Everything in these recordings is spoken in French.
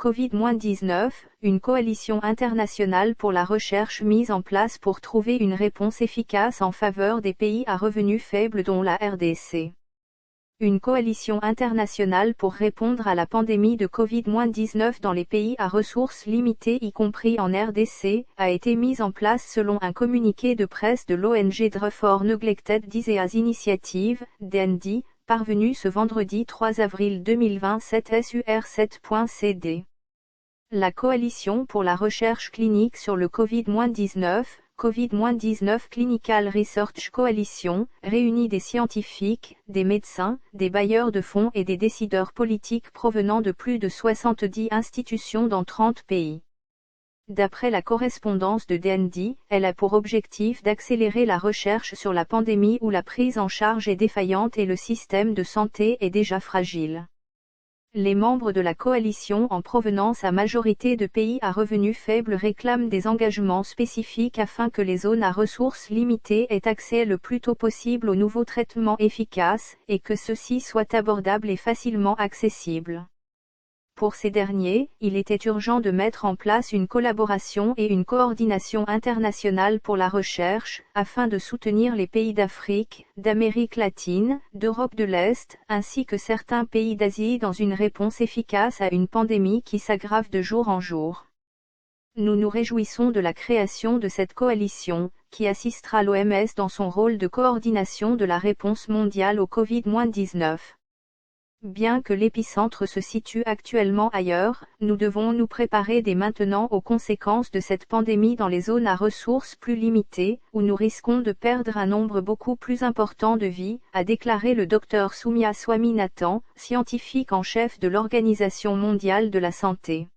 Covid-19, une coalition internationale pour la recherche mise en place pour trouver une réponse efficace en faveur des pays à revenus faibles dont la RDC. Une coalition internationale pour répondre à la pandémie de Covid-19 dans les pays à ressources limitées y compris en RDC, a été mise en place selon un communiqué de presse de l'ONG Drugs for Neglected Diseases Initiative, DND, parvenu ce vendredi 3 avril 2027 sur7.cd. La Coalition pour la recherche clinique sur le Covid-19, Covid-19 Clinical Research Coalition, réunit des scientifiques, des médecins, des bailleurs de fonds et des décideurs politiques provenant de plus de 70 institutions dans 30 pays. D'après la correspondance de DND, elle a pour objectif d'accélérer la recherche sur la pandémie où la prise en charge est défaillante et le système de santé est déjà fragile. Les membres de la coalition en provenance à majorité de pays à revenus faibles réclament des engagements spécifiques afin que les zones à ressources limitées aient accès le plus tôt possible aux nouveaux traitements efficaces, et que ceux-ci soient abordables et facilement accessibles. Pour ces derniers, il était urgent de mettre en place une collaboration et une coordination internationale pour la recherche, afin de soutenir les pays d'Afrique, d'Amérique latine, d'Europe de l'Est, ainsi que certains pays d'Asie dans une réponse efficace à une pandémie qui s'aggrave de jour en jour. Nous nous réjouissons de la création de cette coalition, qui assistera l'OMS dans son rôle de coordination de la réponse mondiale au Covid-19. Bien que l'épicentre se situe actuellement ailleurs, nous devons nous préparer dès maintenant aux conséquences de cette pandémie dans les zones à ressources plus limitées, où nous risquons de perdre un nombre beaucoup plus important de vies, a déclaré le Dr Soumya Swaminathan, scientifique en chef de l'Organisation mondiale de la santé.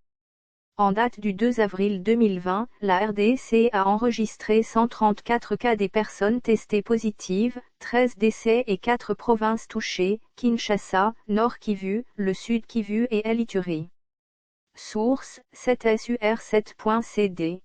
En date du 2 avril 2020, la RDC a enregistré 134 cas des personnes testées positives, 13 décès et 4 provinces touchées, Kinshasa, Nord Kivu, le Sud Kivu et El Ituri. Source, 7sur7.cd